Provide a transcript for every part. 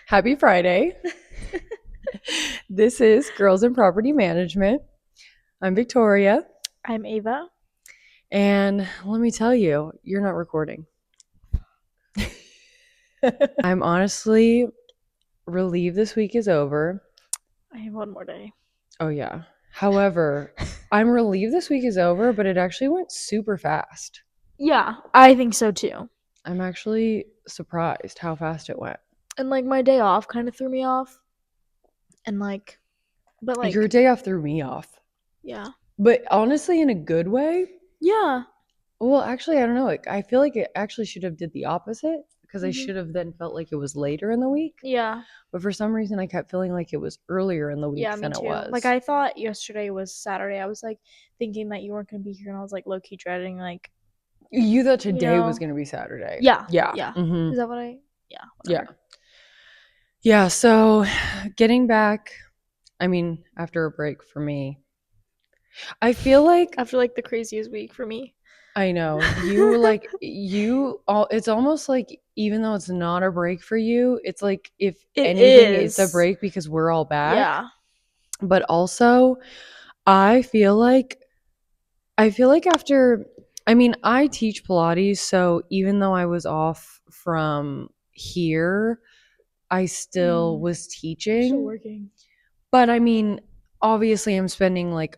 Happy Friday. This is Girls in Property Management. I'm Victoria, I'm Ava. and let me tell you, you're not recording. I'm honestly relieved this week is over. I have one more day. Oh, yeah. However, I'm relieved this week is over, but it actually went super fast. Yeah, I think so too. I'm actually surprised how fast it went. And like my day off kind of threw me off. And Your day off threw me off, yeah. but honestly, in a good way. Yeah. Well, actually, I don't know. I feel like it actually should have did the opposite because I Mhm. should have then felt like it was later in the week. Yeah. But for some reason, I kept feeling like it was earlier in the Yeah, week me than it too. Like was. I thought yesterday was Saturday. I was like thinking that you weren't gonna be here and I was like low key dreading You thought you today was know. going to be Saturday. Yeah. Yeah. Yeah. Mm-hmm. Is that what I yeah, Yeah. whatever. Yeah. So getting back, I mean, after a break for me, I feel like After like the craziest week for me. I know you like you all. It's almost like even though it's not a break for you, it's like if It anything, it's a is. break because we're all back. Yeah. But also, I feel like after I mean, I teach Pilates, so even though I was off from here, I still was You're still teaching. working. But I mean, obviously I'm spending like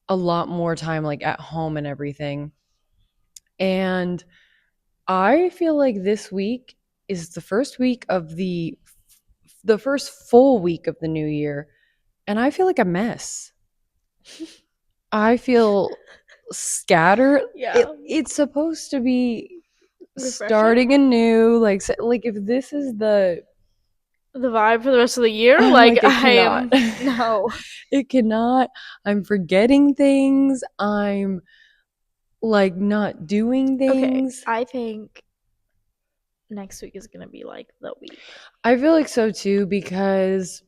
a lot more time like at home and everything. And I feel like this week is the first week of the first full week of the new year, and I feel like a mess. I feel scattered. Yeah. It's supposed to be Refreshing. starting anew. Like if this is the The vibe for the rest of the year? Like like it I cannot. am no. It cannot. I'm forgetting things. I'm like not doing Okay, things. I think next week is gonna be like the week. I feel like so too because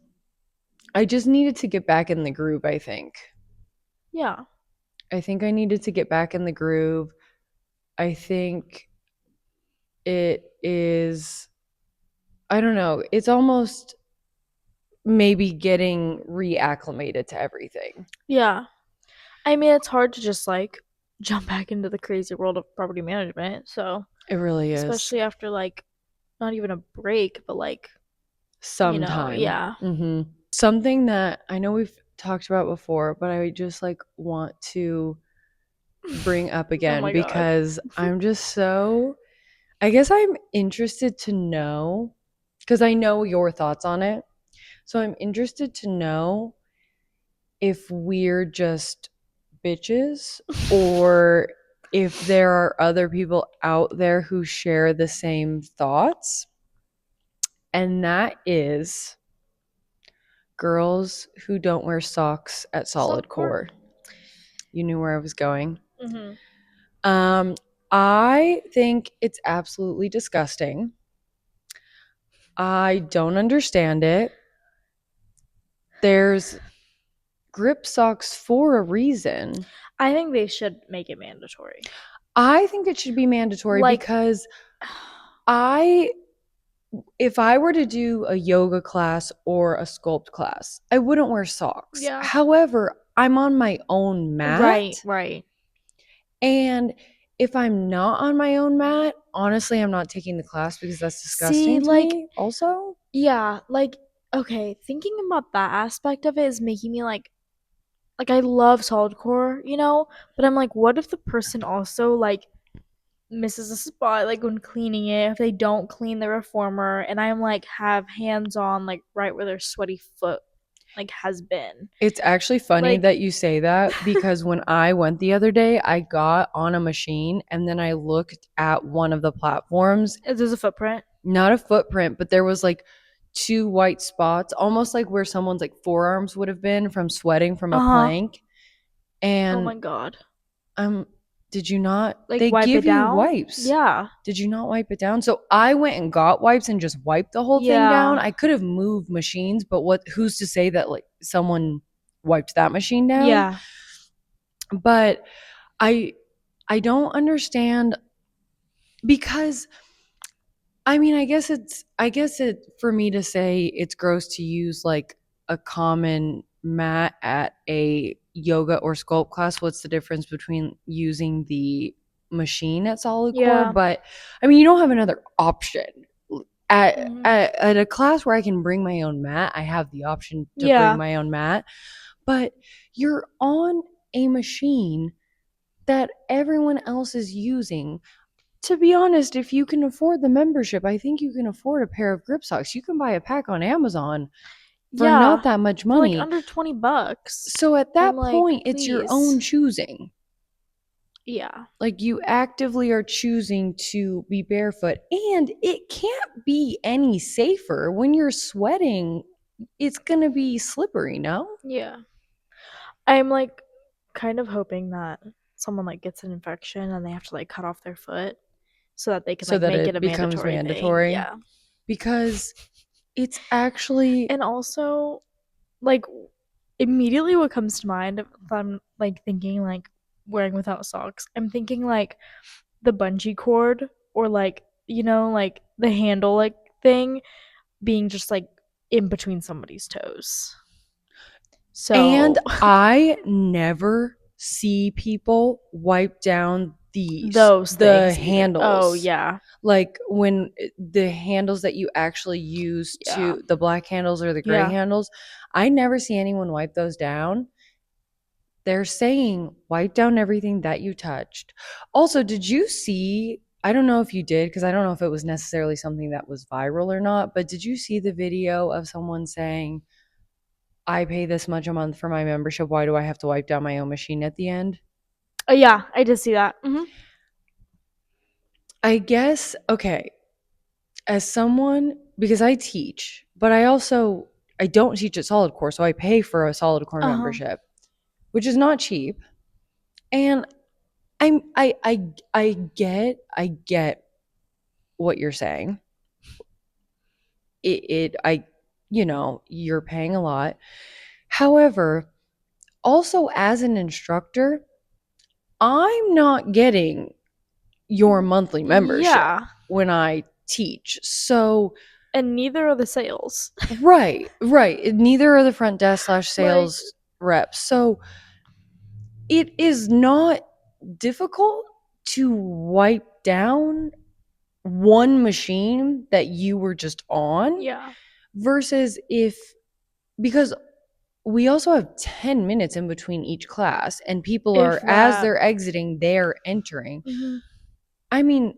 I just needed to get back in the groove, I think. Yeah. I think I needed to get back in the groove. I think it is I don't know. It's almost maybe getting reacclimated to everything. Yeah. I mean, it's hard to just like jump back into the crazy world of property management. So, It really is. especially after like not even a break, but Sometime. yeah. Something that I know we've talked about before, but I just like want to bring up Oh again my god. because I'm just so I guess I'm interested to know because I know your thoughts on it. So I'm interested to know if we're just bitches or if there are other people out there who share the same thoughts. And that is girls who don't wear socks at solid Solid core. core. You knew where I was going. Mhm. Um, I think it's absolutely disgusting. I don't understand it. There's grip socks for a reason. I think they should make it mandatory. I think it should be mandatory Like because I if I were to do a yoga class or a sculpt class, I wouldn't wear socks. yeah. However, I'm on my own Right, mat. right. And if I'm not on my own mat, honestly, I'm not taking the class because that's See, disgusting to me, also. yeah, okay, thinking about that aspect of it is making me like I love solid core, but I'm like, what if the person also like misses a spot like when cleaning it, if they don't clean the reformer, and I'm like have hands on like right where their sweaty foot like has been. It's actually funny Like that you say that because when I went the other day, I got on a machine and then I looked at one of the platforms. there's a footprint. Not a footprint, but there was like two white spots, almost like where someone's like forearms would have been from sweating from a Uh-huh. plank. Oh And my god. um, did you not? Like They wipe it give you down? wipes. Yeah. Did you not wipe it down? So I went and got wipes and just wiped the whole thing down. Yeah. I could have moved machines, but who's to say that like someone wiped that machine down? Yeah. But I I don't understand because I mean, I guess it for me to say it's gross to use like a common mat at a yoga or sculpt class. What's the difference between using the machine at solid core? Yeah. But I mean, you don't have another option. At, Mhm. at a class where I can bring my own mat, I have the option to bring Yeah. my own mat. But you're on a machine that everyone else is using. To be honest, if you can afford the membership, I think you can afford a pair of grip socks. You can buy a pack on Amazon for not Yeah. that much For like money. under $20. So at I'm that like, point, it's your please. own choosing. Yeah. Like you actively are choosing to be barefoot, and it can't be any safer when you're sweating. It's going to be slippery, no? Yeah. I'm like kind of hoping that someone like gets an infection and they have to like cut off their foot so that they can So like that make it it a becomes mandatory thing. mandatory Yeah. because it's actually And also like immediately what comes to mind if I'm like thinking like wearing without socks, I'm thinking like the bungee cord or like like the handle like thing being just like in between somebody's toes. and So I never see people wipe down those the things either. Oh handles. yeah. Like when the handles that you actually use Yeah. to the black handles or the gray Yeah. handles, I never see anyone wipe those down. They're saying wipe down everything that you touched. Also, did you see? I don't know if you did because I don't know if it was necessarily something that was viral or not, but did you see the video of someone saying, I pay this much a month for my membership. Why do I have to wipe down my own machine at the end? Oh yeah, I did see that. I guess, okay, as someone, because I teach, but I don't teach at Solid Core, so I pay for a Solid Core Uh-huh. membership, which is not cheap. And I get what you're saying. You're paying a lot. However, also as an instructor, I'm not getting your monthly membership Yeah. when I teach. So, And neither are the sales. right, right. Neither are the front desk slash Like, sales reps. So it is not difficult to wipe down one machine that you were just on yeah. versus because we also have 10 minutes in between each class and people are, If as that. they're exiting, they're entering. Mhm. I mean,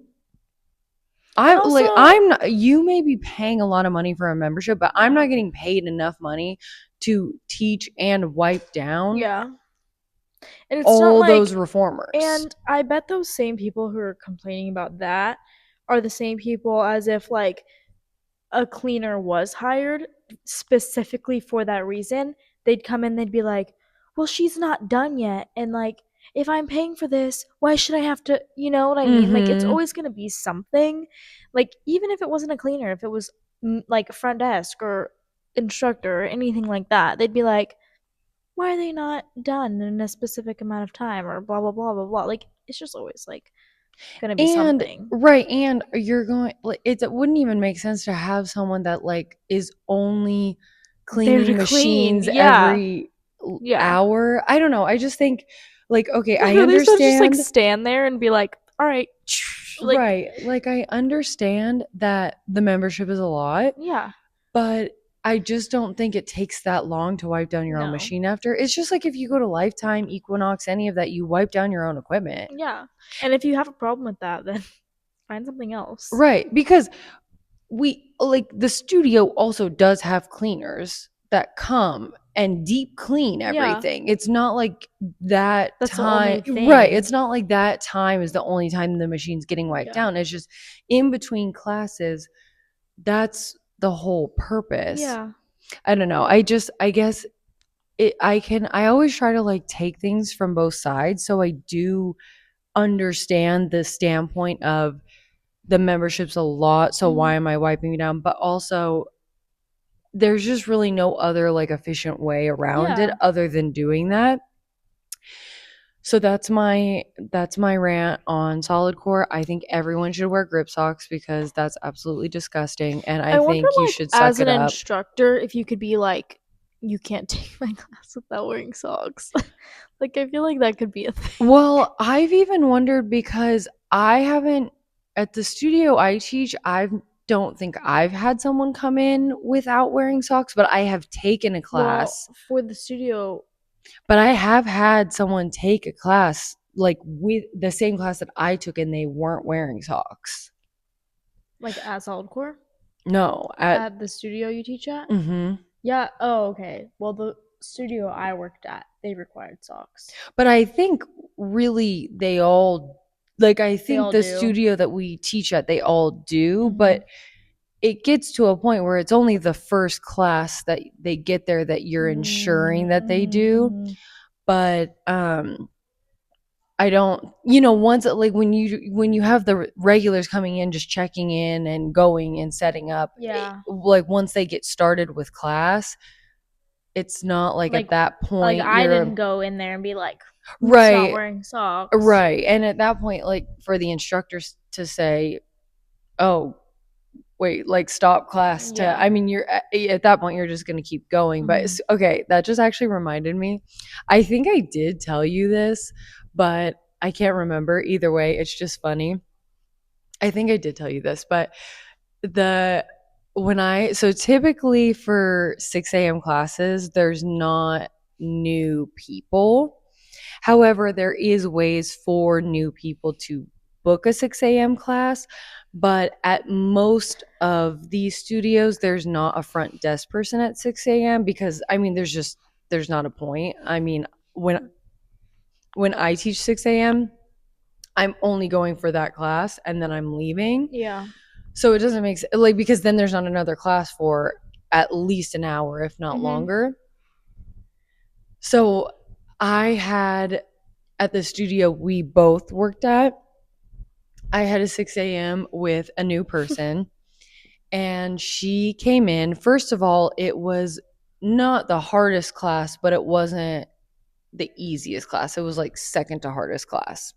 And I'm like, also, I'm not, you may be paying a lot of money for a membership, but I'm yeah. not getting paid enough money to teach and wipe down Yeah. And it's not all those like, reformers. and I bet those same people who are complaining about that are the same people as if like a cleaner was hired specifically for that reason. They'd come in, they'd be like, well, she's not done yet. And like, if I'm paying for this, why should I have to, you know what I mean? Like, it's Mm-hmm. always going to be something. Like, even if it wasn't a cleaner, if it was like front desk or instructor or anything like that, they'd be like, why are they not done in a specific amount of time or blah, blah, blah, blah, blah. Like, it's just always like going to be And something. right, and you're going like it wouldn't even make sense to have someone that like is only There to cleaning clean. machines Yeah. every Yeah. hour. I don't know. I just think like okay, I Literally, so just like understand. stand there and be like, all right, like, Right. Like I understand that the membership is a lot, yeah, but I just don't think it takes that long to wipe down your own no, machine after. It's just like if you go to Lifetime, Equinox, any of that, you wipe down your own equipment. yeah. And if you have a problem with that, then find something else. Right. Because we like the studio also does have cleaners that come and deep clean Yeah, everything. It's not like that that's the time, only right? thing. It's not like that time is the only time the machine's getting wiped Yeah, down. It's just in between classes. That's the whole purpose. yeah, I don't know. I guess I always try to like take things from both sides. So I do understand the standpoint of the membership's a lot. So mhm, why am I wiping it down? But also, there's just really no other like efficient way around it yeah, other than doing that. So that's my rant on solid core. I think everyone should wear grip socks because that's absolutely disgusting, and I I wonder, think you like, should as suck an it up. instructor, if you could be like, you can't take my class without wearing socks. Like, I feel like that could be a thing. Well, I've even wondered because I haven't at the studio I teach, I don't think I've had someone come in without wearing socks, but I have taken a Well, class. for the studio, But I have had someone take a class like with the same class that I took and they weren't wearing socks. like at solid core, No, at at the studio you teach at. mhm. Yeah. Oh, okay. Well, the studio I worked at, they required socks. But I think really they all like I They think all the do. studio that we teach at they all do, Mhm. but it gets to a point where it's only the first class that they get there that you're ensuring that they do. Mhm. But I don't, once like when you have the regulars coming in, just checking in and going and setting up, Yeah. like once they get started with class, it's not like at Like, that like point I you're didn't go in there and be like, "Who's not right, wearing socks?" right, and at that point, like for the instructors to say, "Oh, wait, like stop class," to Yeah. I mean, you're at that point you're just gonna keep going. But Mhm. okay, that just actually reminded me. I think I did tell you this, but I can't remember. Either way, it's just funny. I think I did tell you this, but the when I so typically for 6 a.m. classes, there's not new people. However, there is ways for new people to book a 6 a.m. class, but at most of these studios, there's not a front desk person at 6 a.m. because I mean, there's not a point. I mean, when I teach 6 a.m., I'm only going for that class and then I'm leaving. Yeah. So it doesn't make sense, like, because then there's not another class for at least an hour, if not Mhm. longer. So I had at the studio we both worked at, I had a 6 a.m. with a new person, and she came in. First of all, it was not the hardest class, but it wasn't the easiest class. It was like second to hardest class.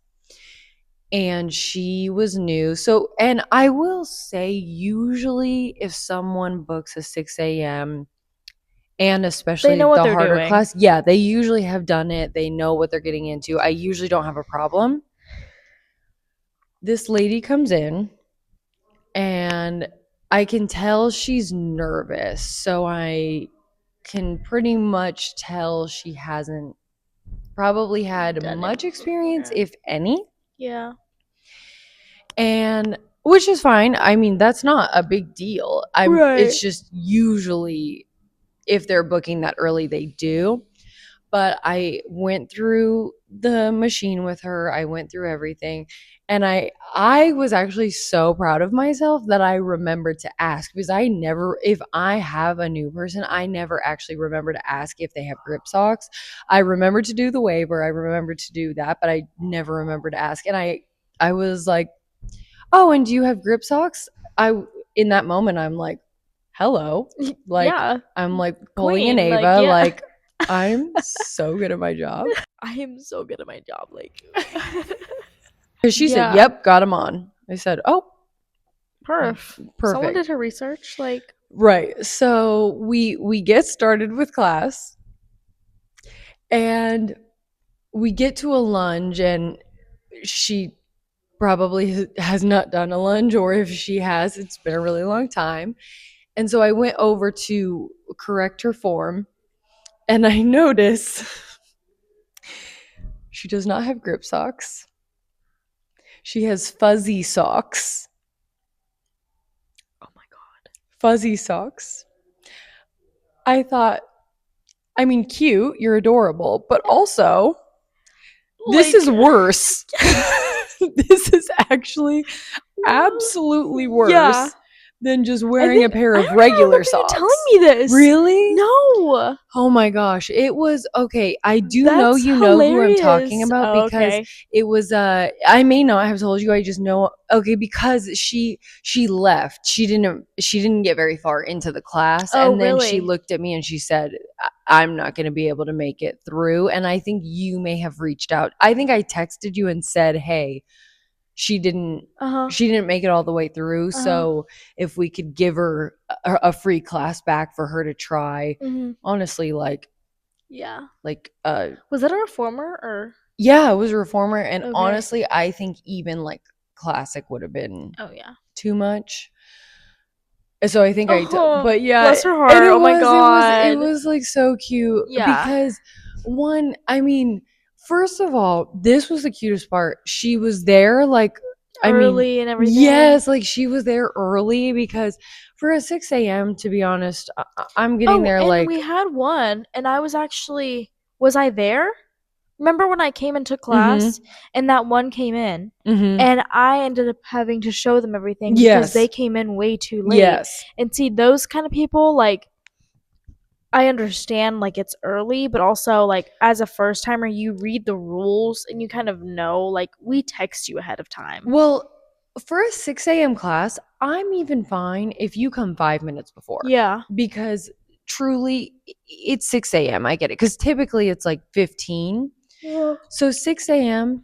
And she was new. So, and I will say, usually, if someone books a 6 a.m., and They especially know what the they're harder doing. class, yeah, they usually have done it. They know what they're getting into. I usually don't have a problem. This lady comes in and I can tell she's nervous. So I can pretty much tell she hasn't probably had Done it much experience, before. if any. Yeah. And which is fine. I mean, that's not a big deal. It's Right. just usually if they're booking that early, they do. But I went through the machine with her. I went through everything. And I was actually so proud of myself that I remembered to ask because I never if I have a new person, I never actually remember to ask if they have grip socks. I remember to do the waiver. I remember to do that, but I never remember to ask. And I was like, "Oh, and do you have grip socks?" I in that moment I'm like, "Hello." Like Yeah. I'm like pulling an Queen. Like, Ava, yeah. like I'm so good at my job. I am so good at my job. Like, Because she said, yeah. "Yep, got him on." I said, "Oh, Perf. Someone perfect." did her research. Like, Right. So we get started with class and we get to a lunge and she probably has not done a lunge, or if she has, it's been a really long time. And so I went over to correct her form and I notice she does not have grip socks. She has fuzzy socks. oh my god. Fuzzy socks. I thought, I mean, cute, you're adorable, but also, this Like, is worse. This is actually absolutely yeah. worse than just wearing a pair I of don't even regular remember you telling socks. me this. Really? No. Oh my gosh, it was okay. I do know That's you know who I'm talking hilarious. about Oh, because okay. it was I may not have told you, I just know okay because she left. She didn't get very far into the class Oh, and then she really? looked at me and she said I'm not going to be able to make it through. And I think you may have reached out. I think I texted you and said, hey, she didn't Uh-huh. she didn't make it all the way through, Uh-huh. so if we could give her a free class back for her to try. Mm-hmm. Honestly, Yeah. like Was that a reformer or? yeah, it was a reformer, and Okay. honestly I think even like classic would have been Oh yeah. too much. So I think Oh, but yeah, bless her and heart. Oh my it god. was like so cute Yeah. because one, I mean, first of all, this was the cutest part. She was there like, I mean, Early and everything. yes, like she was there early because for a 6 a.m., to be honest, I'm getting Oh, there and like, we had one, and was I there? Remember when I came into mm-hmm, class and that one came in, mm-hmm, and I ended up having to show them everything because they yes, came in way too late. yes. And see, those kind of people, like, I understand, like, it's early, but also, like, as a first timer, you read the rules and you kind of know, like, we text you ahead of time. Well, for a 6 a.m. class, I'm even fine if you come 5 minutes before Yeah. because truly it's 6 a.m. I get it because typically it's like 15. So 6 a.m.,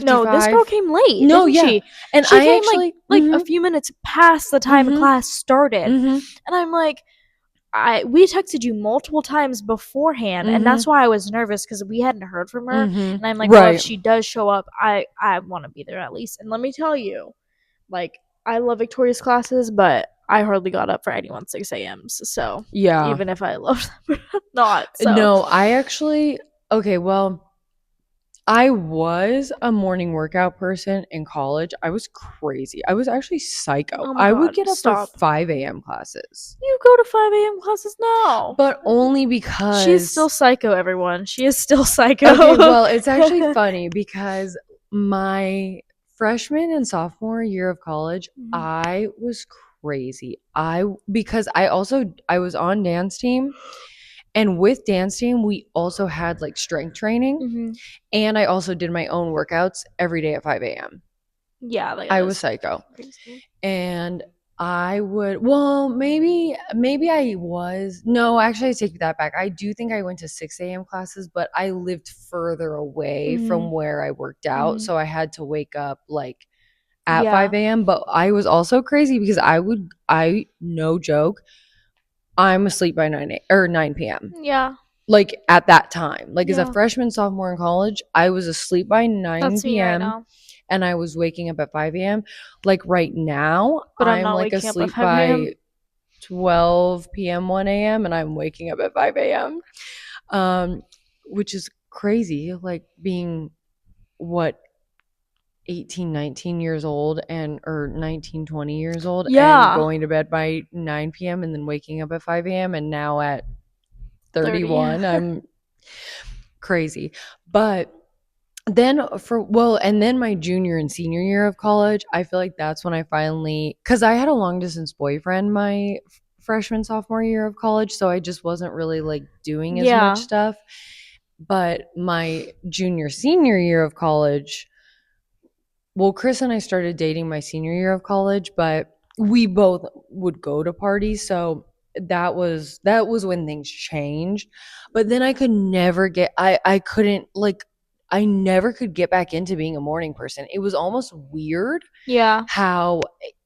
No, this girl 5:55. came late, No, didn't yeah. she? And She I came like actually, a mm-hmm, few minutes past the time mm-hmm, class started. mm-hmm, And I'm like, I we texted you multiple times beforehand, and mm-hmm, that's why I was nervous because we hadn't heard from her. mm-hmm. And I'm like, well, if Right. she does show up, I want to be there at least. And let me tell you, like, I love Victoria's classes, but I hardly got up for anyone's 6 a.m.s. So Yeah. even if I loved them, not. So No, I actually, okay, well, I was a morning workout person in college. I was crazy. I was actually psycho. oh my I would god, get up for stop. 5 a.m. classes, You go to 5 a.m. classes now. but only She's still because, psycho, everyone. She is still psycho. okay, well, it's actually funny because my freshman and sophomore year of college, I was crazy. Because I was on dance team, and with dance team, we also had like strength training, Mhm. and I also did my own workouts every day at 5 a.m. Yeah, like I that was is psycho. crazy. And I would, well, maybe I was, no, actually I take that back. I do think I went to 6 a.m. classes, but I lived further away Mhm. from where I worked out. Mhm. So I had to wake up like at Yeah. 5 a.m. But I was also crazy because no joke, I'm asleep by 9 p.m. Yeah. Like at that time, like as a Yeah. freshman, sophomore in college, I was asleep by That's 9 me right p.m. now. and I was waking up at 5 a.m. Like right now, But I'm I'm not like waking up at asleep 5 a.m. by 12 p.m., 1 a.m., and I'm waking up at 5 a.m. Um, which is crazy, like being what 18, 19 years old and or 19, 20 years old and Yeah. going to bed by 9 p.m. and then waking up at 5 a.m. and now at 30. 31, I'm crazy. But and then my junior and senior year of college, I feel like that's when I finally, because I had a long distance boyfriend my freshman, sophomore year of college. So I just wasn't really like doing as much Yeah. stuff. But my junior, senior year of college, well, Chris and I started dating my senior year of college, but we both would go to parties. So that was when things changed. But then I could never get I couldn't like I never could get back into being a morning person. It was almost weird Yeah. how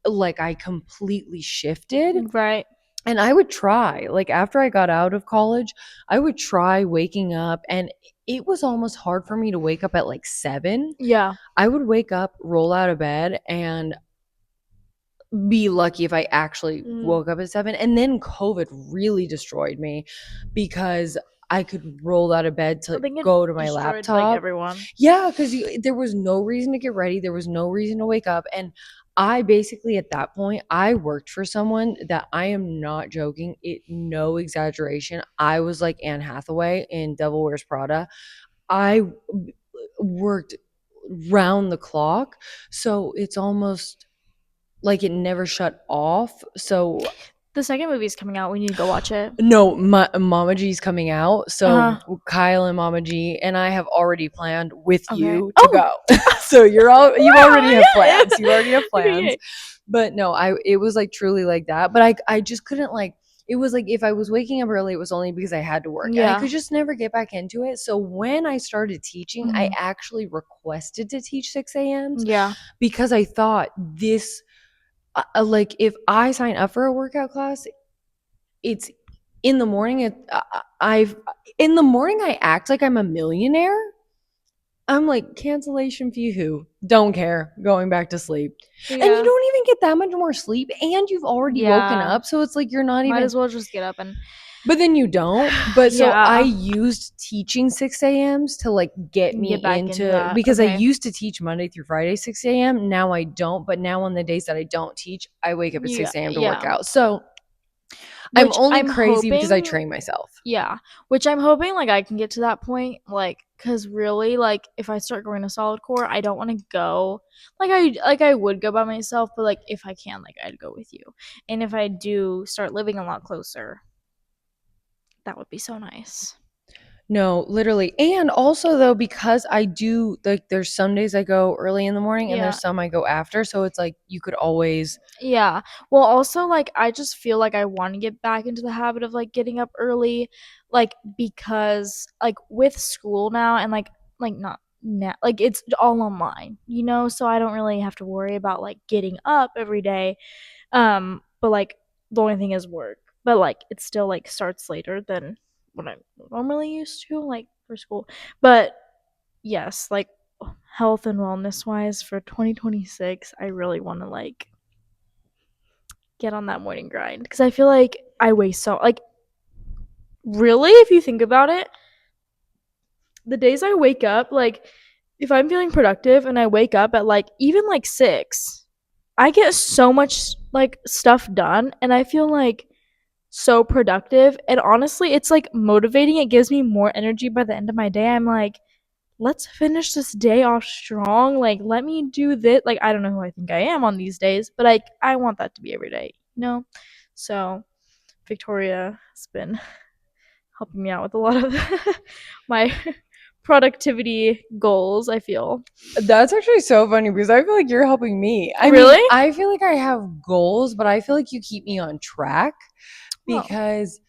like I completely shifted. Right. And I would try, like after I got out of college, I would try waking up, and it was almost hard for me to wake up at like 7. Yeah. I would wake up, roll out of bed, and be lucky if I actually Mm. woke up at 7. And then COVID really destroyed me because I could roll out of bed I to think it go to my destroyed like laptop. everyone. Yeah, because there was no reason to get ready. There was no reason to wake up. And I basically, at that point, I worked for someone that I am not joking. No exaggeration. I was like Anne Hathaway in Devil Wears Prada. I worked round the clock. So it's almost like it never shut off. So The second movie is coming out. We need to go watch it. no, Mama G's coming out. Uh So Kyle and Mama G and I have already planned with huh. Okay. you to Oh. go. So you Wow. already have Yeah. plans. You already have plans. Okay. But no, it was like truly like that. But I just couldn't like it was like if I was waking up early, it was only because I had to work and I Yeah. could just never get back into it. So when I started teaching, I Mhm. actually requested to teach 6 a.m.s Yeah. because I thought this, like, if I sign up for a workout class, it's in the morning. I've in the morning, I act like I'm a millionaire. I'm like, cancellation fee who? Don't care. Going back to sleep. And you Yeah. don't even get that much more sleep and you've already woken Yeah. up. So it's like you're not Might even, as well just get up and but then you don't. But so I yeah. used teaching 6 a.m.s to like get Get me back into into, that. because I Okay. used to teach Monday through Friday 6 a.m. Now I don't. But now on the days that I don't teach, I wake up at Yeah. 6 a.m. to work Yeah. out. So I'm Which only I'm crazy because I hoping train myself. yeah, which I'm hoping like I can get to that point like cuz really like if I start going to solid core, I don't want to go like I would go by myself, but like if I can like I'd go with you. And if I do start living a lot closer, that would be so nice. No, literally. And also though, because I do like there's some days I go early in the morning and Yeah. there's some I go after. So it's like you could always. Yeah. Well, also like I just feel like I want to get back into the habit of like getting up early like because like with school now and like not now like it's all online, you know, so I don't really have to worry about like getting up every day. But like the only thing is work. But like it still like starts later than what I'm normally used to like for school. But yes, like health and wellness wise for 2026, I really want to like get on that morning grind because I feel like I waste so like really if you think about it, the days I wake up like if I'm feeling productive and I wake up at like even like 6, I get so much like stuff done and I feel like so productive and honestly it's like motivating. It gives me more energy by the end of my day. I'm like, let's finish this day off strong. Like let me do this. Like I don't know who I think I am on these days, but like I want that to be every day, you know? So Victoria has been helping me out with a lot of my productivity goals, I feel. That's actually so funny because I feel like you're helping me. I mean, Really? I feel like I have goals, but I feel like you keep me on track Oh. because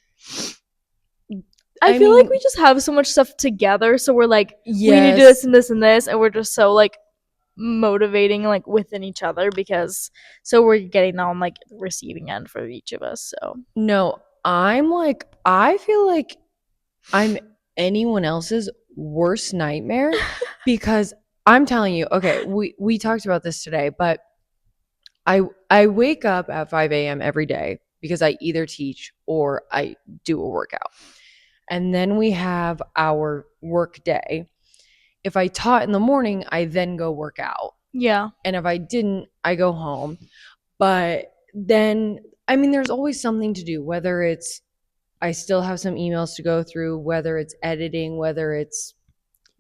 I I feel like we mean, just have so much stuff together, so we're like, we need to do this yes. and this and this, and we're just so like motivating like within each other because so we're getting on like the receiving end for each of us. So No, I'm like, I feel like I'm anyone else's worst nightmare because I'm telling you, okay, we talked about this today, but I wake up at 5 a.m. every day because I either teach or I do a workout. And then we have our work day. If I taught in the morning, I then go work out. yeah, And if I didn't, I go home. But then, I mean, there's always something to do, whether it's I still have some emails to go through, whether it's editing, whether it's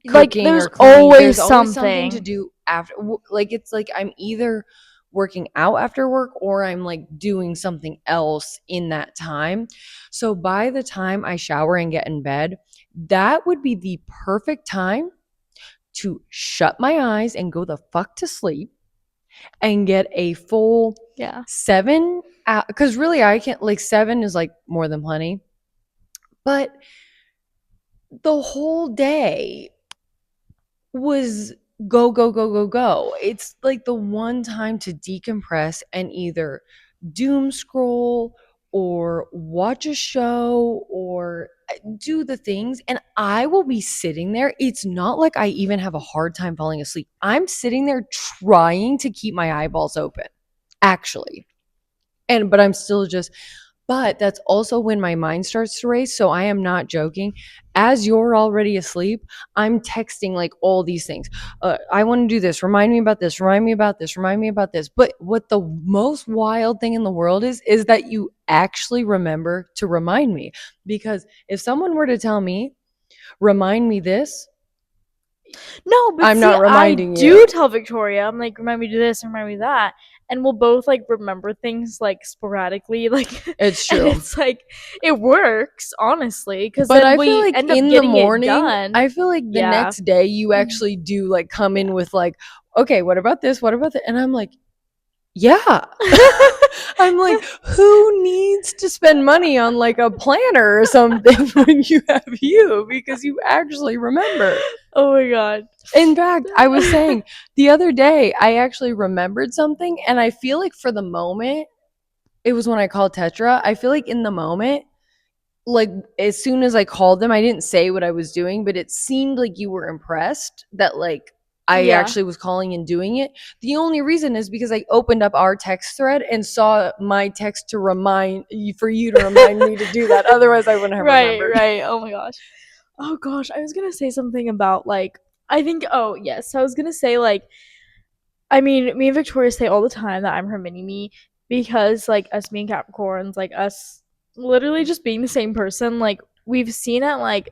like cooking there's or cleaning. always There's always something to something. do after. Like, it's like I'm either working out after work or I'm like doing something else in that time. So by the time I shower and get in bed, that would be the perfect time to shut my eyes and go the fuck to sleep and get a full Yeah. 7 because really I can't, like, 7 is like more than plenty, but the whole day was go, go, go, go, go. It's like the one time to decompress and either doom scroll or watch a show or do the things. And I will be sitting there. It's not like I even have a hard time falling asleep. I'm sitting there trying to keep my eyeballs open, actually. But I'm still just, but that's also when my mind starts to race. So I am not joking. As you're already asleep, I'm texting like all these things. I want to do this. Remind me about this. Remind me about this. Remind me about this. But what the most wild thing in the world is that you actually remember to remind me. Because if someone were to tell me, remind me this, No, but I'm see, not I reminding do you. tell Victoria, I'm like, remind me to do this, remind me that. And we'll both like remember things like sporadically, like, It's and true. it's like, it works, honestly, because But then I feel we like end up in the getting it morning, done. I feel like the Yeah. next day you Mhm. actually do like come in Yeah. with like, okay, what about this? What about that? And I'm like, yeah. I'm like, who needs to spend money on like a planner or something when you have you because you actually remember. Oh my god. In fact, I was saying the other day, I actually remembered something, and I feel like for the moment, it was when I called Tetra. I feel like in the moment, like as soon as I called them, I didn't say what I was doing, but it seemed like you were impressed that like I Yeah. actually was calling and doing it. The only reason is because I opened up our text thread and saw my text to remind you for you to remind me to do that. Otherwise, I wouldn't have Right, remembered. right. Oh my gosh. Oh gosh, I was gonna say something about like I think oh yes, so I was gonna say like I mean me and Victoria say all the time that I'm her mini me because like us being Capricorns, like us literally just being the same person, like we've seen it like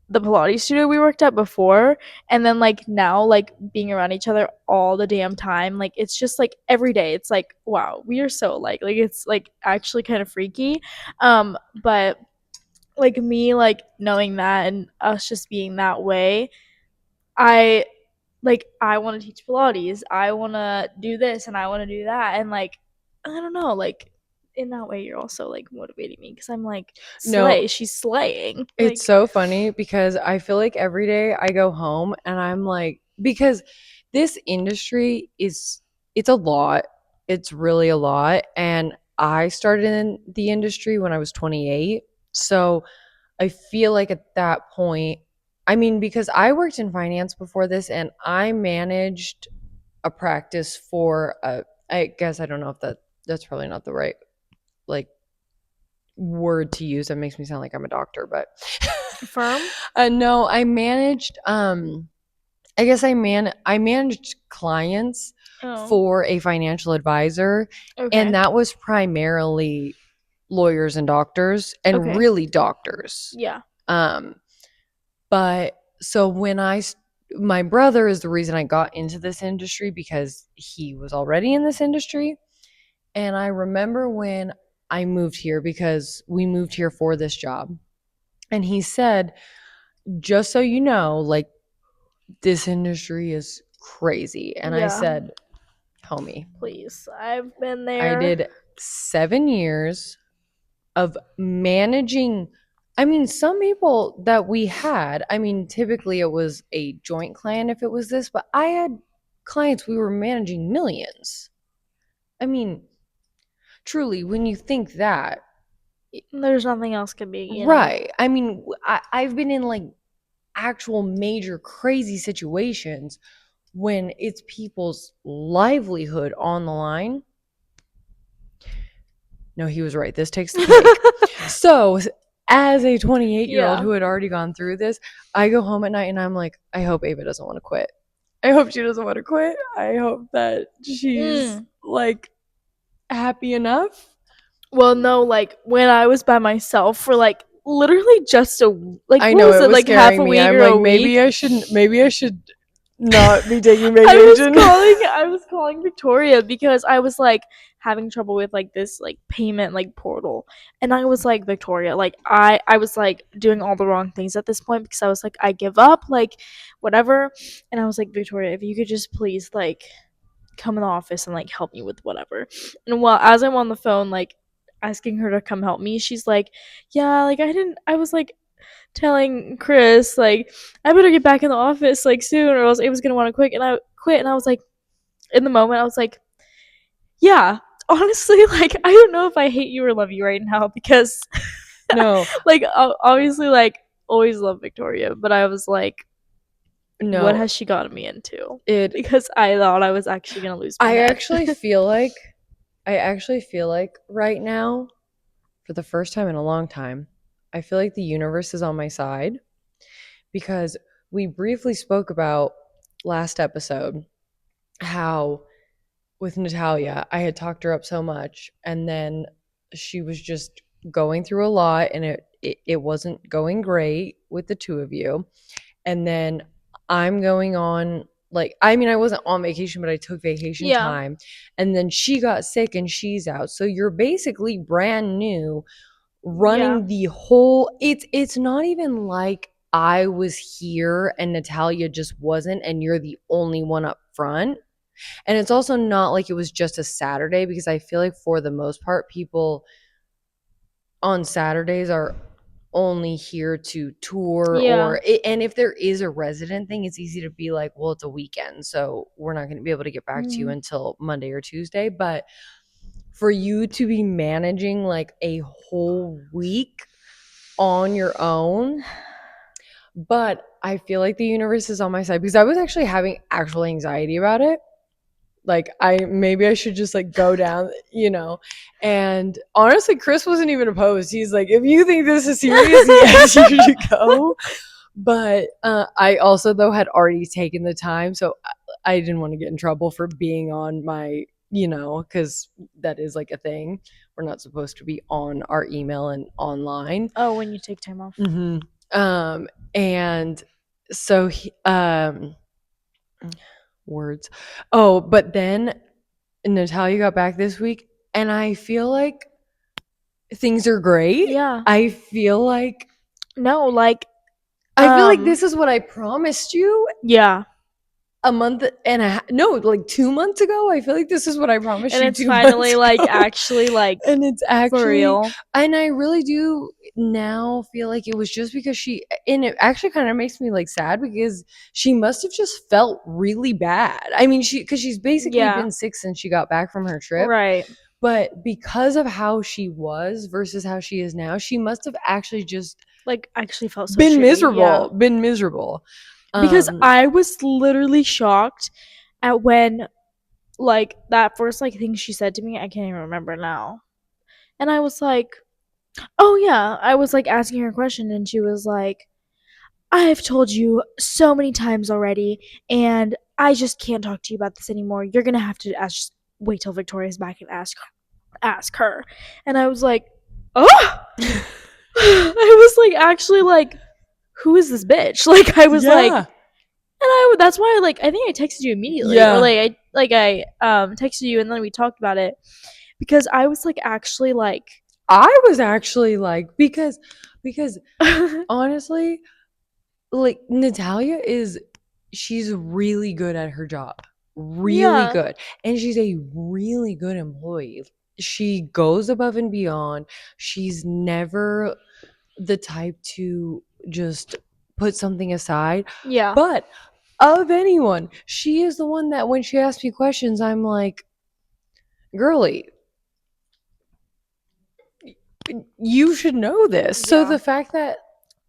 the Pilates studio we worked at before and then like now like being around each other all the damn time, like it's just like every day it's like wow, we are so like it's like actually kind of freaky. But like me like knowing that and us just being that way, I I want to teach Pilates, I want to do this and I want to do that, and like I don't know, like in that way you're also like motivating me because I'm like No, slay, she's slaying it's like so funny because I feel like every day I go home and I'm like, because this industry is, it's a lot. It's really a lot. And I started in the industry when I was 28. So I feel like at that point, I mean, because I worked in finance before this and I managed a practice for a, I guess I don't know if that's probably not the right like word to use. That makes me sound like I'm a doctor, but firm. no, I managed I guess I managed clients Oh, for a financial advisor, and okay. that was primarily lawyers and doctors and Okay. really doctors. Yeah. Um but so my brother is the reason I got into this industry because he was already in this industry. And I remember when I moved here because we moved here for this job. And he said, just so you know, like this industry is crazy. And I Yeah. said, homie, Please. I've been I there. did 7 years of managing. I mean, some people that we had, I mean, typically it was a joint client if it was this, but I had clients we were managing millions. I mean, truly, when you think that, There's nothing else could be, you know. right. I mean, I've been in like actual major crazy situations when it's people's livelihood on the line. No, he was right. This takes the cake. So, as a 28-year-old Yeah. who had already gone through this, I go home at night and I'm like, I hope Ava doesn't want to quit. I hope she doesn't want to quit. I hope that she's Mm. like happy enough. Well, no, like when I was by myself for like literally just a like I what know was it it was like half scaring a me. week I'm or like, a week? maybe I should not be taking I was vacation. calling I was calling Victoria because I was like having trouble with like this like payment like portal. And I was like, Victoria, like I was like doing all the wrong things at this point because I was like I give up, like whatever. And I was like, Victoria, if you could just please like come in the office and like help me with whatever. And while as I'm on the phone like asking her to come help me, she's like, yeah, like I was like telling Chris like I better get back in the office like soon or else Ava's gonna want to quit and I was like in the moment I was like, yeah, honestly, like I don't know if I hate you or love you right now because No, like obviously like always love Victoria, but I was like, what no. has she gotten me into? It Because I thought I was actually gonna lose my I head. actually feel like I actually feel like right now, for the first time in a long time, I feel like the universe is on my side because we briefly spoke about last episode how with Natalia, I had talked her up so much and then she was just going through a lot and it wasn't going great with the two of you. And then I'm going on like I mean I wasn't on vacation but I took vacation Yeah. time and then she got sick and she's out. So you're basically brand new Yeah. running the whole it's not even like I was here and Natalia just wasn't and you're the only one up front. And it's also not like it was just a Saturday because I feel like for the most part people on Saturdays are only here to tour Yeah. and if there is a resident thing, it's easy to be like, well, it's a weekend, so we're not going to be able to get back to you Mhm. until Monday or Tuesday. But for you to be managing like a whole week on your own, but I feel like the universe is on my side because I was actually having actual anxiety about it. Like maybe I should just like go down, you know. And honestly, Chris wasn't even opposed. He's like, if you think this is serious, yes, you should go. But I also though had already taken the time, so I didn't want to get in trouble for being on my, you know, because that is like a thing. We're not supposed to be on our email and online. Oh, when you take time off. hmm and so words. Oh, but then Natalia got back this week, and I feel like things are great. Yeah. I feel like No, like this is what I promised you yeah. a month and no, like 2 months ago. I feel like this is what I promised And you it's 2 months finally ago. like actually like And it's for actually, real. and I really do now feel like it was just because and it actually kind of makes me like sad because she must have just felt really bad. I mean, because she's basically Yeah. been sick since she got back from her trip. Right. But because of how she was versus how she is now, she must have actually just Like actually felt so been shitty. miserable. Yeah. Been miserable. Because I was literally shocked at when like that first like thing she said to me, I can't even remember now. And I was like, "Oh yeah." I was like asking her a question and she was like, "I've told you so many times already and I just can't talk to you about this anymore. You're going to have to wait till Victoria's back and ask her." And I was like, "Oh." I was like actually like, who is this bitch? Like I was like, and that's why I think I texted you immediately, Yeah. or I texted you and then we talked about it because I was like actually like I was actually like because honestly, like Natalia she's really good at her job. Really yeah, good. And she's a really good employee. She goes above and beyond. She's never the type to just put something aside. yeah, But of anyone, she is the one that when she asks me questions, I'm like, girly, you should know this. So yeah. the fact that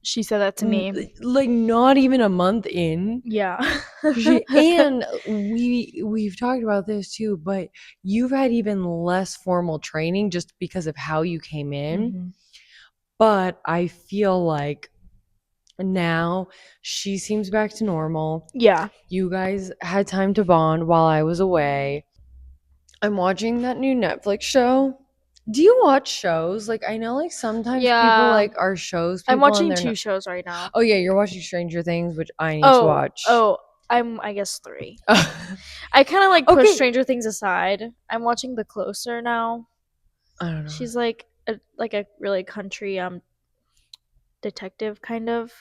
She said that to me. like not even a month in, Yeah. and we've talked about this too, but you've had even less formal training just because of how you came in. Mhm. But I feel like now she seems back to normal. Yeah. You guys had time to bond while I was away. I'm watching that new Netflix show. Do you watch shows? Like I know like sometimes people Yeah. like are shows I'm people and watching they're two not. shows right now. Oh yeah, you're watching Stranger Things, which I need to Oh, watch. oh, I'm I guess 3. I kind of like push Okay. Stranger Things aside. I'm watching The Closer now. I don't know. She's like a really country detective kind of,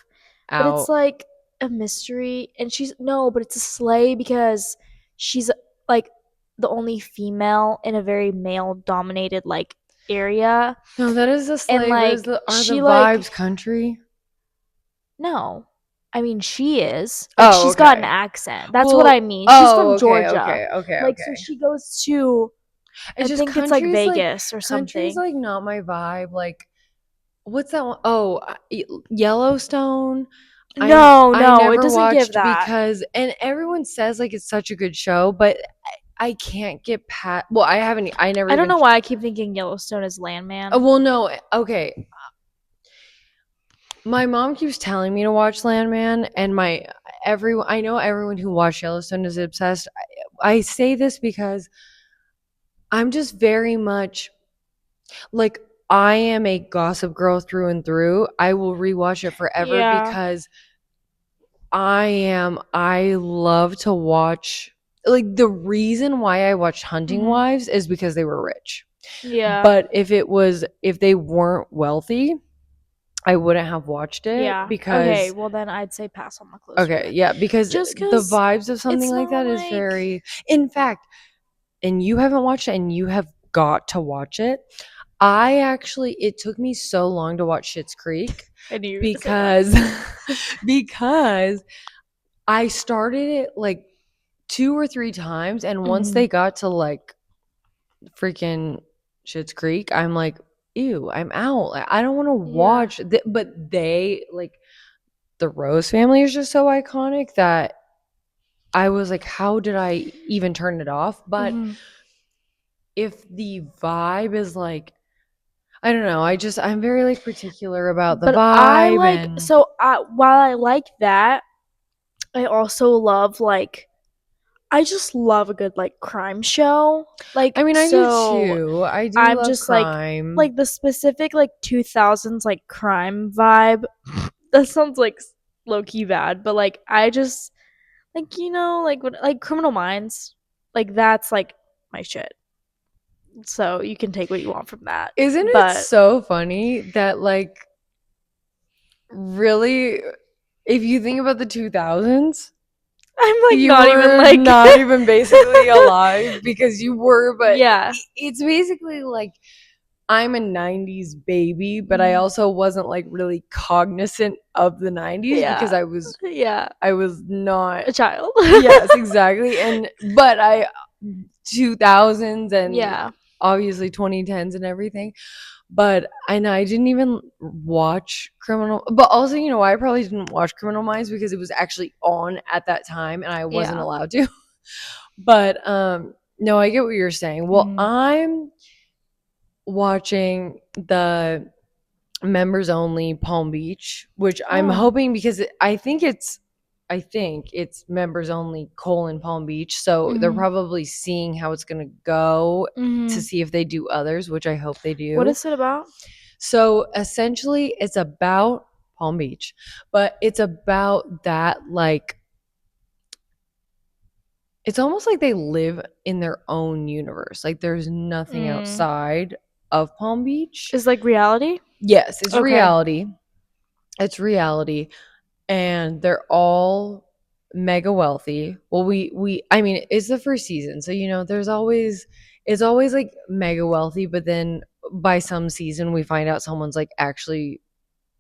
but it's Out. like a mystery and she's no, but it's a sleigh because she's like the only female in a very male dominated like area No, that is a and slave. like Are the she vibes like country? no. I mean, she is. Like, Oh, she's got an okay. accent. That's what I Well, mean. She's oh, from okay, Georgia. okay, okay, Like, so okay. she goes to, I It's just think it's like Vegas or country's something. like not my vibe. Like, what's that one? Oh, Yellowstone. No, I no, it never doesn't give watched that. because, and everyone says like it's such a good show, but I can't get past. Well, I haven't. I never I don't even. know why I keep thinking Yellowstone is Landman. Well, no. Okay, my mom keeps telling me to watch Landman, and everyone I know everyone who watched Yellowstone is obsessed. I say this because I'm just very much like I am a gossip girl through and through. I will rewatch it forever Yeah. because I love to watch like the reason why I watched Hunting Hmm. Wives is because they were rich. Yeah. But if they weren't wealthy, I wouldn't have watched it Yeah. Okay, because well then I'd say pass on The Closer okay, then. yeah, because Just the because vibes of something it's like not that is like. very in fact, and you haven't watched it and you have got to watch it. it took me so long to watch Schitt's Creek I knew you were gonna say because that. because I started it like 2 or 3 times, and once Mhm. they got to like freaking Schitt's Creek, I'm like, ew, I'm out. Like, I don't want to Yeah. watch. But they like the Rose family is just so iconic that I was like, how did I even turn it off? But Mhm. if the vibe is like, I don't know, I'm very like particular about the But I vibe like and so while I like that, I also love like I just love a good like crime show. Like I mean, I do so too. I do I'm love just crime. like the specific like 2000s like crime vibe. That sounds like low key bad, but like I just like like what like Criminal Minds. Like that's like my shit. So you can take what you want from that. Isn't it But so funny that like really if you think about the 2000s, I'm like you not even were like not even basically alive because you were, but yeah. it's basically like I'm a 90s baby, but I Mhm. also wasn't like really cognizant of the 90s because Yeah. I was Yeah. I was not. A child. Yes, exactly. And but I 2000s and Yeah. obviously 2010s and everything. But I didn't even watch Criminal. But also, I probably didn't watch Criminal Minds because it was actually on at that time and I wasn't Yeah. allowed to. But no, I get what you're saying. Well, Mhm. I'm watching the members only Palm Beach, which I'm Oh. hoping because I think it's members only colon Palm Beach. So they're Mhm. probably seeing how it's gonna go to Mhm. see if they do others, which I hope they What do. is it about? So essentially it's about Palm Beach, but it's about that like it's almost like they live in their own universe. Like there's nothing Mm. outside of Palm Beach. Is like reality? Yes, it's Okay. reality. It's reality. And they're all mega wealthy. Well, we I mean, it's the first season, so there's always it's always like mega wealthy, but then by some season we find out someone's like actually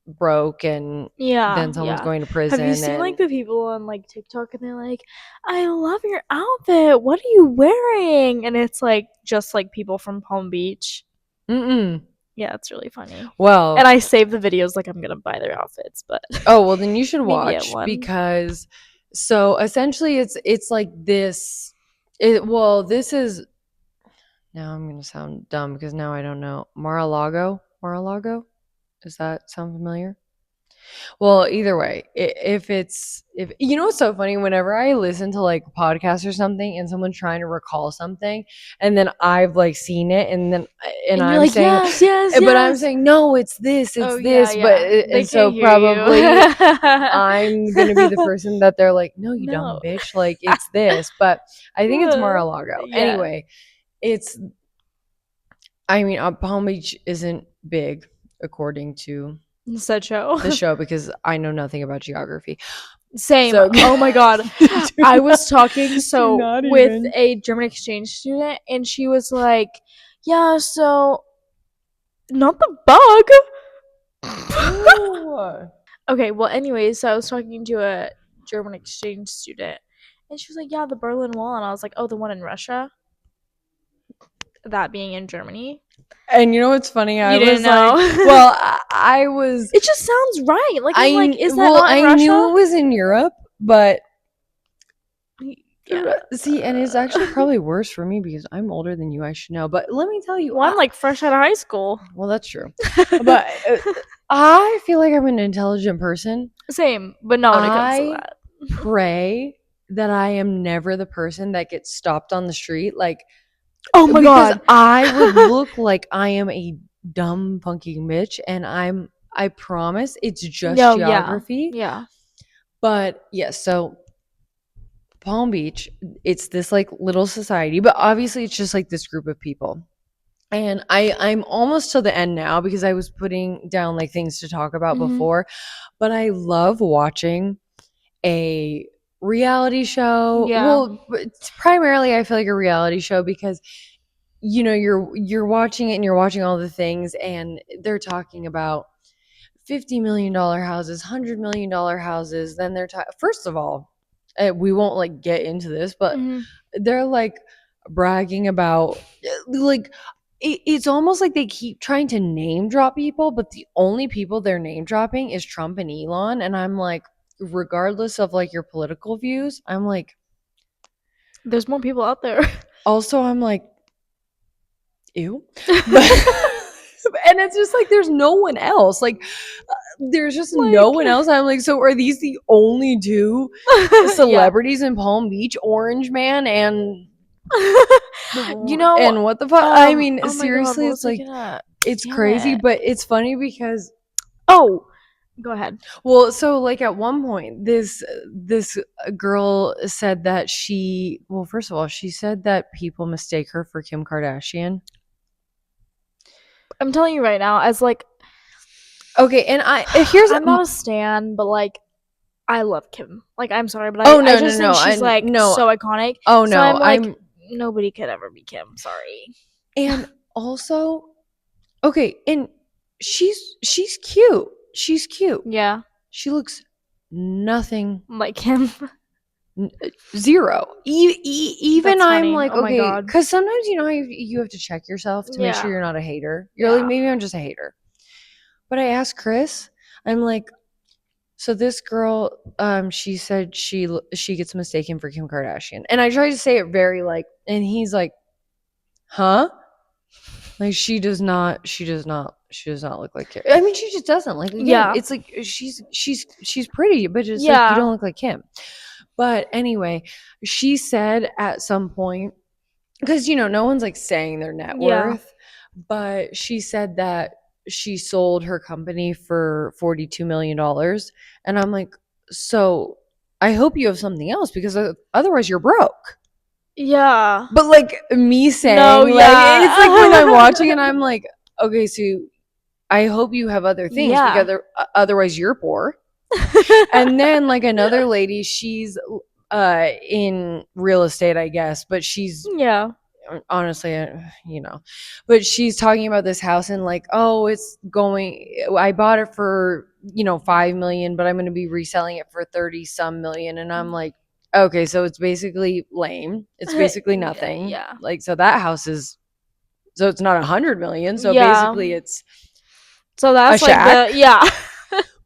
broke and Yeah, then someone's yeah. going to Have you prison seen like and the people on like TikTok and they're like, "I love your outfit. What are you wearing?" And it's like just like people from Palm Beach. mm-mm. Yeah, it's really funny. And Well, I save the videos like I'm gonna buy their outfits, but oh, well then you should maybe at watch one. because so essentially it's like this this is now I'm going to sound dumb because now I don't know. Mar-a-Lago? Mar-a-Lago? Does that sound familiar? Well, either way, if what's so funny whenever I listen to like podcasts or something and someone's trying to recall something and then I've like seen it and And you're I'm like, saying "Yes, yes, but I'm yes." saying no, it's Oh yeah, this, but yeah. They and so can't hear you. probably I'm going to be the person that they're like, "No, you No. dumb bitch, like it's this." But I think it's Mar-a-Lago. Yeah. Anyway, it's I mean, Palm Beach isn't big according to Said show. the show because I know nothing about geography. Same. So Oh my god. do I was not, talking do so not with even. a German exchange student and she was like, "Yeah, so not the bug." Ew. Okay, well anyways, so I was talking to a German exchange student and she was like, "Yeah, the Berlin Wall." And I was like, "Oh, the one in Russia?" That being in Germany. And you know what's funny? I You didn't was know. like, well, I was, It just sounds right. Like I'm like, is that well, not in I Russia? knew it was in Europe, but Yeah. see, and it's actually probably worse for me because I'm older than you. I should know, but let me tell you, Well, I'm like fresh out of high school. well, that's true, but I feel like I'm an intelligent person. Same, but not when it comes to I that. pray that I am never the person that gets stopped on the street, like Oh my because god. I would look like I am a dumb fucking bitch, and I promise it's just No, yeah. geography. Yeah. But yes, so Palm Beach, it's this like little society, but obviously it's just like this group of people. And I'm almost to the end now because I was putting down like things to talk about Mhm. before, but I love watching a reality show. Yeah. Well, primarily I feel like a reality show because you're watching it and you're watching all the things, and they're talking about $50 million houses, $100 million houses. Then they're first of all, we won't like get into this, but Mhm. they're like bragging about like it's almost like they keep trying to name drop people, but the only people they're name dropping is Trump and Elon. And I'm like, regardless of like your political views, I'm like, There's more people out there. also, I'm like, ew. But, and it's just like, there's no one else. Like, there's just no one else. I'm like, so are these the only two celebrities in Palm Beach? Orange Man and You know, and what the fuck? I mean, oh my god, seriously, what it's was I like gonna it's damn crazy, it. but it's funny because Oh, go ahead. well, so like at one point, this girl said that first of all, she said that people mistake her for Kim Kardashian. I'm telling you right now, as like Okay, and here's I'm not a stan, but like I love Kim. Like I'm sorry, but oh I no no just think no she's I like no so iconic. oh So no I'm like I'm nobody could ever be Kim. Sorry. and also okay, and she's cute. She's cute. Yeah, She looks nothing like Kim. zero. Even That's I'm funny. like, Oh my okay, god. because sometimes you know how you have to check yourself to make sure Yeah. you're not a hater. You're like, Yeah. maybe I'm just a hater. But I asked Chris, I'm like, so this girl, she said she gets mistaken for Kim Kardashian, and I tried to say it very like, and he's like, huh? Like she does not look like Kim. I mean, she just doesn't. Like again, Yeah. it's like she's pretty, but it's like you Yeah. don't look like Kim. But anyway, she said at some point, because no one's like saying their net Yeah. worth, but she said that she sold her company for $42 million, and I'm like, so I hope you have something else because otherwise you're broke. Yeah. But like me saying, No, like it's like when I'm yeah. watching and I'm like, okay, so I hope you have other things Yeah. because otherwise you're poor. And then like another lady, she's in real estate, I guess, but she's Yeah. honestly, but she's talking about this house and like, oh, I bought it for 5 million, but I'm going to be reselling it for 30 some million. And I'm like, okay, so it's basically lame. It's basically nothing. Yeah. Like, so that house so it's not 100 million. So Yeah. basically it's So that's a like shack. the yeah.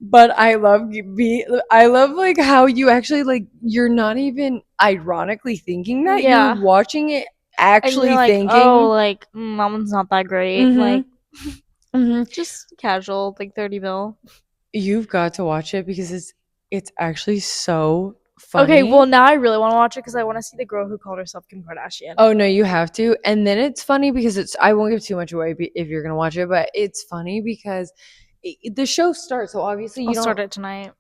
But I love like how you actually like, you're not even ironically thinking that. Yeah. You're watching it And actually you're like, thinking. oh, like that one's not that great. Mhm. Like Mhm. just casual, like 30 mil. You've got to watch it because it's actually so funny. Okay, well now I really want to watch it because I want to see the girl who called herself Kim Kardashian. Oh no, you have to. And then it's funny because I won't give too much away if you're gonna watch it, but it's funny because the show starts. So obviously I'll start it tonight.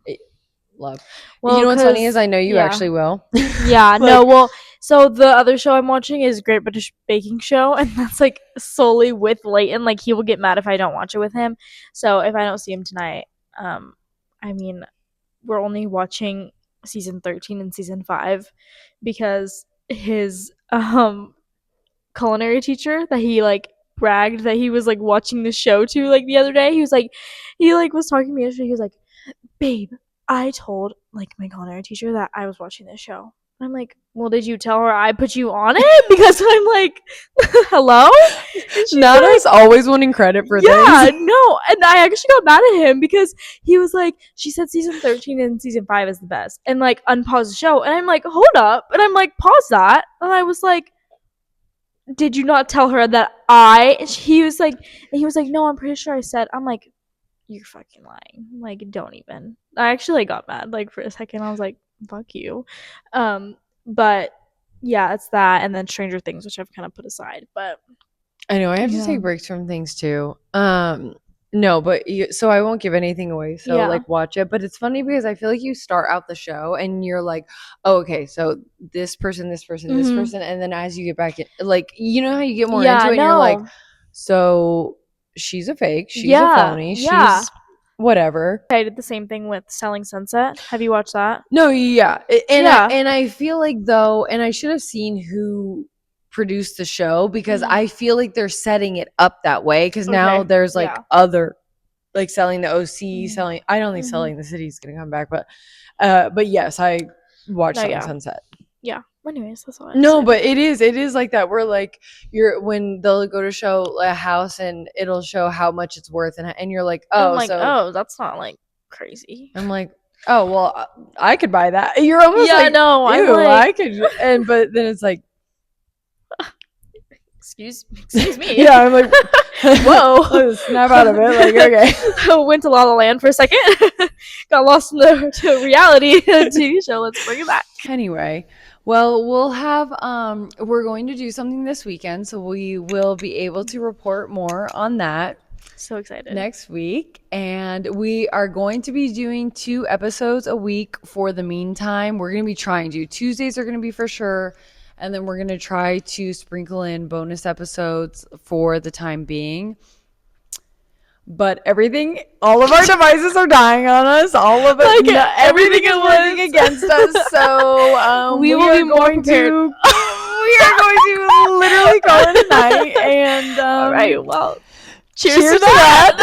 Love. Well, you know what's funny 'cause- is I know you yeah. actually will. Yeah, no, well, so the other show I'm watching is Great British Baking Show, and that's like solely with Leighton. Like he will get mad if I don't watch it with him. So if I don't see him tonight, I mean, we're only watching season 13 and season 5 because his culinary teacher that he like bragged that he was like watching the show to like the other day, he was talking to me yesterday. He was like, babe, I told like my culinary teacher that I was watching this show. I'm like, well, did you tell her I put you on it? Because I'm like, hello? Nana's always wanting credit for Yeah, things. no. And I actually got mad at him because he was like, she said season 13 and season 5 is the best. And like, unpause the show. And I'm like, hold up. And I'm like, pause that. And I was like, did you not tell her that he was like, no, I'm pretty sure I said, I'm like, you're fucking lying. Like, don't even. I actually got mad. Like for a second, I was like, fuck you. But yeah, it's that, and then Stranger Things, which I've kind of put aside. But I know I have to Yeah. take breaks from things too. No, but so I won't give anything away. So Yeah. like watch it. But it's funny because I feel like you start out the show and you're like, oh, okay, so this person, this person, this Mhm. person, and then as you get back in, like you know how you get more yeah, into it, and no. you're like, so she's a fake, she's Yeah, a phony, yeah. she's whatever. I did the same thing with Selling Sunset. Have you watched that? No, yeah, and Yeah. I feel like though, and I should have seen who produce the show, because I feel like they're setting it up that way, because now Okay, there's like yeah. other, like selling the OC, Mhm. selling, I don't think Mhm. Selling the City is gonna come back, but yes, I watched No, Selling yeah. Sunset. Yeah. Anyways, that's all I have to No, say but about that. it is like that. Where like you're when they'll go to show a house and it'll show how much it's worth, and you're like, And I'm oh, like, so oh, that's not like crazy. I'm like, oh well, I could buy that. You're almost Yeah, like, no, I'm ew, like, I could, and but then it's like, excuse me. yeah, I'm like, Whoa. I'll just snap out of it. Like, okay. Went to La La Land for a second. Got lost in the to reality TV show. Let's bring it back. Anyway, well, we'll have we're going to do something this weekend, so we will be able to report more on that So excited. next week, and we are going to be doing 2 episodes a week for the meantime. We're going to be trying to. Tuesdays are going to be for sure, and then we're going to try to sprinkle in bonus episodes for the time being. But all of our devices are dying on us. All of it, Like, everything is everything working was- against us. So We will be more prepared. We are going to literally call it a night. And All right. Well, cheers cheers to to that.